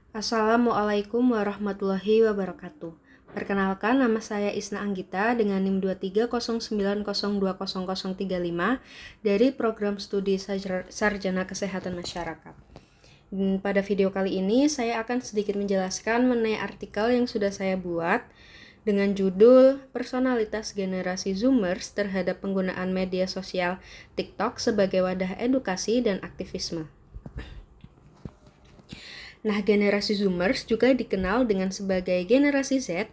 Assalamualaikum warahmatullahi wabarakatuh. Perkenalkan, nama saya Isna Anggita dengan NIM 2309020035 dari Program Studi Sarjana Kesehatan Masyarakat. Pada video kali ini, saya akan sedikit menjelaskan mengenai artikel yang sudah saya buat dengan judul Personalitas Generasi Zoomers terhadap penggunaan media sosial TikTok sebagai wadah edukasi dan aktivisme. Nah, generasi Zoomers juga dikenal dengan sebagai generasi Z,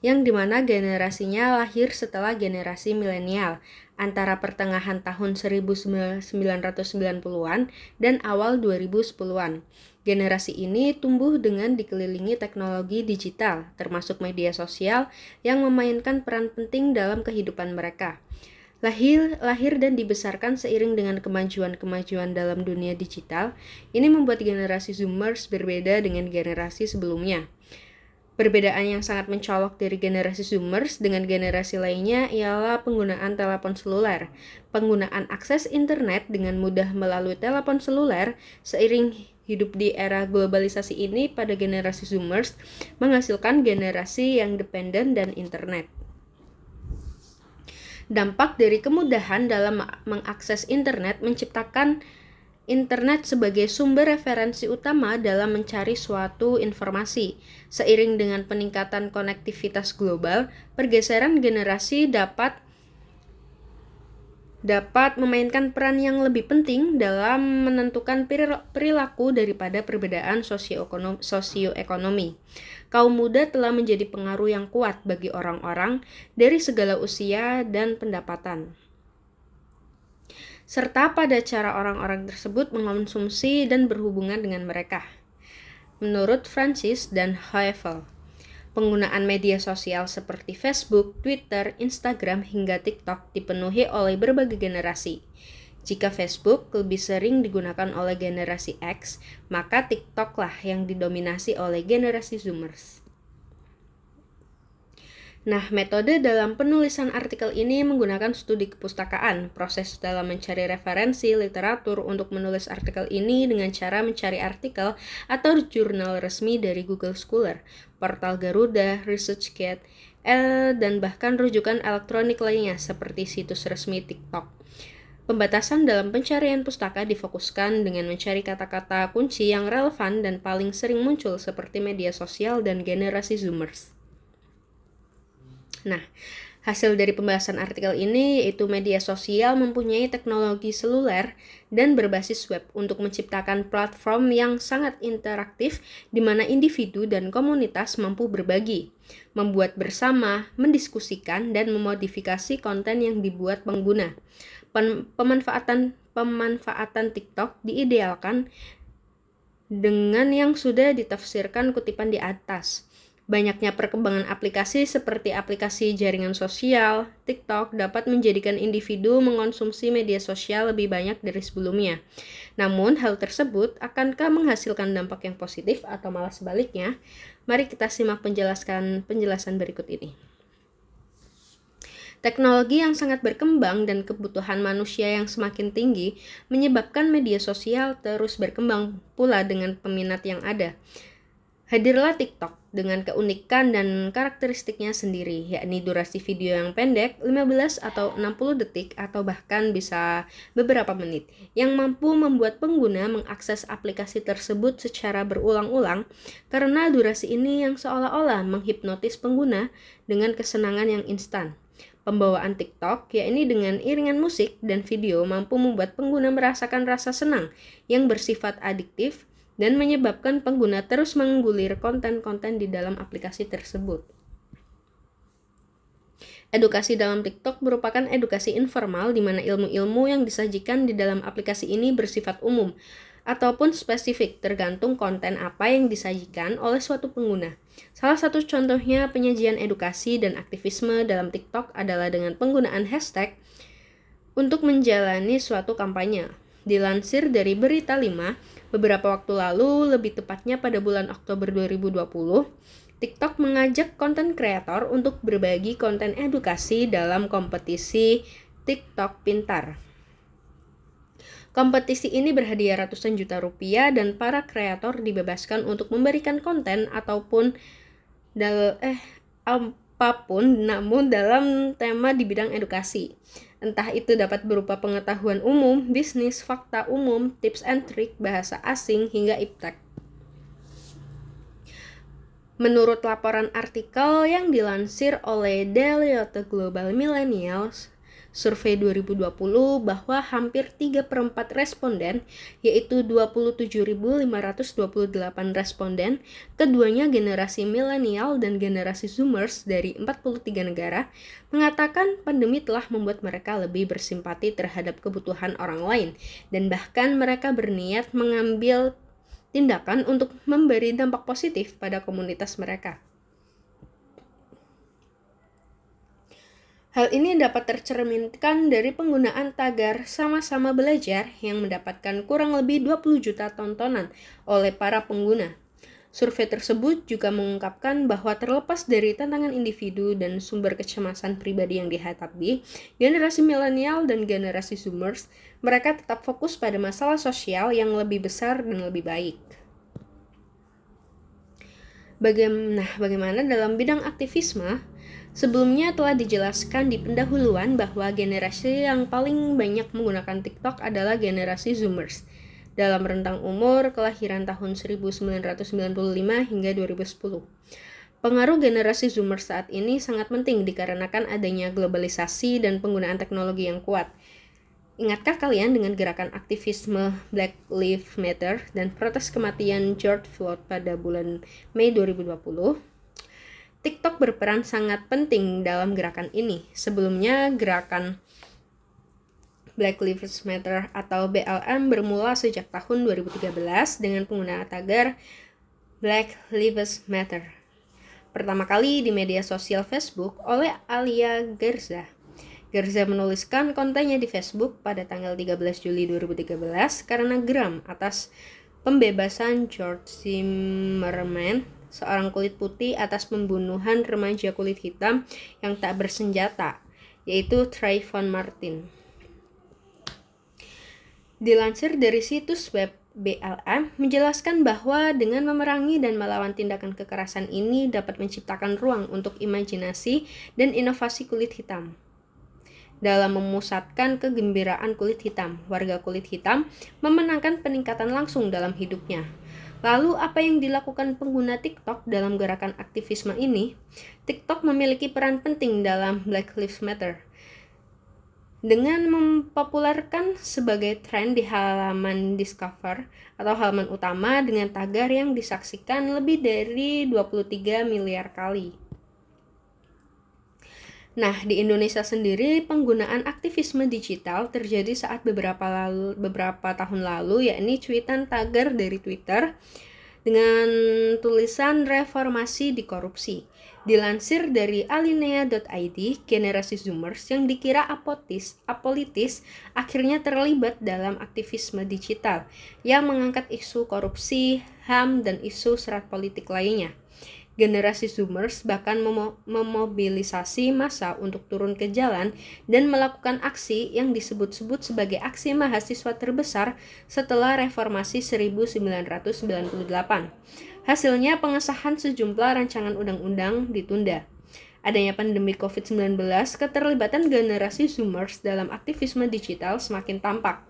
yang dimana generasinya lahir setelah generasi milenial, antara pertengahan tahun 1990-an dan awal 2010-an. Generasi ini tumbuh dengan dikelilingi teknologi digital, termasuk media sosial yang memainkan peran penting dalam kehidupan mereka. Lahir dan dibesarkan seiring dengan kemajuan-kemajuan dalam dunia digital, ini membuat generasi Zoomers berbeda dengan generasi sebelumnya. Perbedaan yang sangat mencolok dari generasi Zoomers dengan generasi lainnya ialah penggunaan telepon seluler. Penggunaan akses internet dengan mudah melalui telepon seluler seiring hidup di era globalisasi ini pada generasi Zoomers menghasilkan generasi yang dependen dan internet. Dampak dari kemudahan dalam mengakses internet menciptakan internet sebagai sumber referensi utama dalam mencari suatu informasi. Seiring dengan peningkatan konektivitas global, pergeseran generasi dapat memainkan peran yang lebih penting dalam menentukan perilaku daripada perbedaan sosioekonomi. Kaum muda telah menjadi pengaruh yang kuat bagi orang-orang dari segala usia dan pendapatan, serta pada cara orang-orang tersebut mengonsumsi dan berhubungan dengan mereka. Menurut Francis dan Hoevel, penggunaan media sosial seperti Facebook, Twitter, Instagram, hingga TikTok dipenuhi oleh berbagai generasi. Jika Facebook lebih sering digunakan oleh generasi X, maka TikTok lah yang didominasi oleh generasi Zoomers. Nah, metode dalam penulisan artikel ini menggunakan studi kepustakaan. Proses dalam mencari referensi literatur untuk menulis artikel ini dengan cara mencari artikel atau jurnal resmi dari Google Scholar, portal Garuda, ResearchGate, dan bahkan rujukan elektronik lainnya seperti situs resmi TikTok. Pembatasan dalam pencarian pustaka difokuskan dengan mencari kata-kata kunci yang relevan dan paling sering muncul seperti media sosial dan generasi Zoomers. Nah, hasil dari pembahasan artikel ini yaitu media sosial mempunyai teknologi seluler dan berbasis web untuk menciptakan platform yang sangat interaktif di mana individu dan komunitas mampu berbagi, membuat bersama, mendiskusikan, dan memodifikasi konten yang dibuat pengguna. Pemanfaatan TikTok diidealkan dengan yang sudah ditafsirkan kutipan di atas. Banyaknya perkembangan aplikasi seperti aplikasi jaringan sosial, TikTok dapat menjadikan individu mengonsumsi media sosial lebih banyak dari sebelumnya. Namun, hal tersebut akankah menghasilkan dampak yang positif atau malah sebaliknya? Mari kita simak penjelasan berikut ini. Teknologi yang sangat berkembang dan kebutuhan manusia yang semakin tinggi menyebabkan media sosial terus berkembang pula dengan peminat yang ada. Hadirlah TikTok dengan keunikan dan karakteristiknya sendiri, yakni durasi video yang pendek, 15 atau 60 detik atau bahkan bisa beberapa menit, yang mampu membuat pengguna mengakses aplikasi tersebut secara berulang-ulang karena durasi ini yang seolah-olah menghipnotis pengguna dengan kesenangan yang instan. Pembawaan TikTok, yakni dengan iringan musik dan video, mampu membuat pengguna merasakan rasa senang yang bersifat adiktif dan menyebabkan pengguna terus menggulir konten-konten di dalam aplikasi tersebut. Edukasi dalam TikTok merupakan edukasi informal di mana ilmu-ilmu yang disajikan di dalam aplikasi ini bersifat umum ataupun spesifik tergantung konten apa yang disajikan oleh suatu pengguna. Salah satu contohnya penyajian edukasi dan aktivisme dalam TikTok adalah dengan penggunaan hashtag untuk menjalani suatu kampanye. Dilansir dari Berita 5, beberapa waktu lalu, lebih tepatnya pada bulan Oktober 2020, TikTok mengajak konten kreator untuk berbagi konten edukasi dalam kompetisi TikTok Pintar. Kompetisi ini berhadiah ratusan juta rupiah dan para kreator dibebaskan untuk memberikan konten apapun namun dalam tema di bidang edukasi. Entah itu dapat berupa pengetahuan umum, bisnis, fakta umum, tips and trik, bahasa asing, hingga iptek. Menurut laporan artikel yang dilansir oleh Deloitte Global Millennials, survei 2020 bahwa hampir 3/4 responden, yaitu 27.528 responden, keduanya generasi milenial dan generasi Zoomers dari 43 negara, mengatakan pandemi telah membuat mereka lebih bersimpati terhadap kebutuhan orang lain, dan bahkan mereka berniat mengambil tindakan untuk memberi dampak positif pada komunitas mereka. Hal ini dapat tercerminkan dari penggunaan tagar sama-sama belajar yang mendapatkan kurang lebih 20 juta tontonan oleh para pengguna. Survei tersebut juga mengungkapkan bahwa terlepas dari tantangan individu dan sumber kecemasan pribadi yang dihadapi, generasi milenial dan generasi Zoomers, mereka tetap fokus pada masalah sosial yang lebih besar dan lebih baik. Bagaimana dalam bidang aktivisme? Sebelumnya telah dijelaskan di pendahuluan bahwa generasi yang paling banyak menggunakan TikTok adalah generasi Zoomers dalam rentang umur kelahiran tahun 1995 hingga 2010. Pengaruh generasi Zoomers saat ini sangat penting dikarenakan adanya globalisasi dan penggunaan teknologi yang kuat. Ingatkah kalian dengan gerakan aktivisme Black Lives Matter dan protes kematian George Floyd pada bulan Mei 2020? TikTok berperan sangat penting dalam gerakan ini. Sebelumnya, gerakan Black Lives Matter atau BLM bermula sejak tahun 2013 dengan penggunaan tagar Black Lives Matter. Pertama kali di media sosial Facebook oleh Alia Garza. Garza menuliskan kontennya di Facebook pada tanggal 13 Juli 2013 karena geram atas pembebasan George Zimmerman, seorang kulit putih atas pembunuhan remaja kulit hitam yang tak bersenjata, yaitu Trayvon Martin. Dilansir dari situs web BLM, menjelaskan bahwa dengan memerangi dan melawan tindakan kekerasan ini dapat menciptakan ruang untuk imajinasi dan inovasi kulit hitam. Dalam memusatkan kegembiraan kulit hitam, warga kulit hitam memenangkan peningkatan langsung dalam hidupnya. Lalu apa yang dilakukan pengguna TikTok dalam gerakan aktivisme ini? TikTok memiliki peran penting dalam Black Lives Matter. Dengan mempopulerkan sebagai tren di halaman Discover atau halaman utama dengan tagar yang disaksikan lebih dari 23 miliar kali. Nah, di Indonesia sendiri penggunaan aktivisme digital terjadi saat beberapa tahun lalu, yakni cuitan tagar dari Twitter dengan tulisan reformasi di korupsi. Dilansir dari alinea.id, generasi Zoomers yang dikira apolitis akhirnya terlibat dalam aktivisme digital yang mengangkat isu korupsi, HAM, dan isu syarat politik lainnya. Generasi Zoomers bahkan memobilisasi massa untuk turun ke jalan dan melakukan aksi yang disebut-sebut sebagai aksi mahasiswa terbesar setelah reformasi 1998. Hasilnya pengesahan sejumlah rancangan undang-undang ditunda. Adanya pandemi COVID-19, keterlibatan generasi Zoomers dalam aktivisme digital semakin tampak.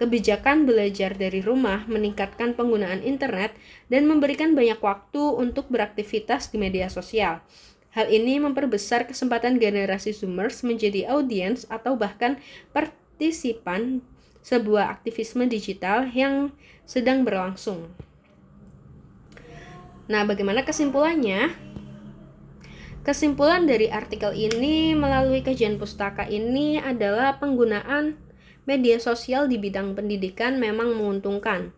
Kebijakan belajar dari rumah meningkatkan penggunaan internet dan memberikan banyak waktu untuk beraktivitas di media sosial. Hal ini memperbesar kesempatan generasi Zoomers menjadi audiens atau bahkan partisipan sebuah aktivisme digital yang sedang berlangsung. Nah, bagaimana kesimpulannya? Kesimpulan dari artikel ini melalui kajian pustaka ini adalah penggunaan media sosial di bidang pendidikan memang menguntungkan.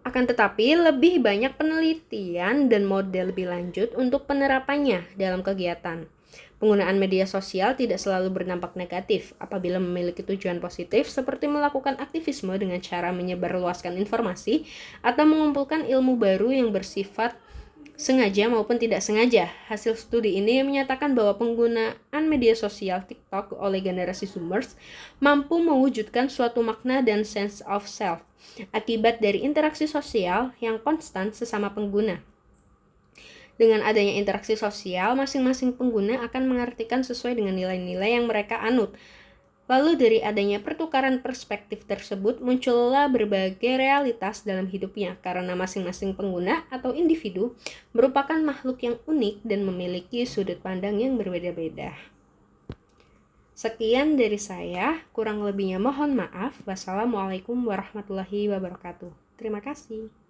Akan tetapi, lebih banyak penelitian dan model lebih lanjut untuk penerapannya dalam kegiatan. Penggunaan media sosial tidak selalu berdampak negatif apabila memiliki tujuan positif seperti melakukan aktivisme dengan cara menyebarluaskan informasi atau mengumpulkan ilmu baru yang bersifat sengaja maupun tidak sengaja. Hasil studi ini menyatakan bahwa penggunaan media sosial TikTok oleh generasi Zoomers mampu mewujudkan suatu makna dan sense of self akibat dari interaksi sosial yang konstan sesama pengguna. Dengan adanya interaksi sosial, masing-masing pengguna akan mengartikan sesuai dengan nilai-nilai yang mereka anut. Lalu dari adanya pertukaran perspektif tersebut muncullah berbagai realitas dalam hidupnya karena masing-masing pengguna atau individu merupakan makhluk yang unik dan memiliki sudut pandang yang berbeda-beda. Sekian dari saya, kurang lebihnya mohon maaf. Wassalamualaikum warahmatullahi wabarakatuh. Terima kasih.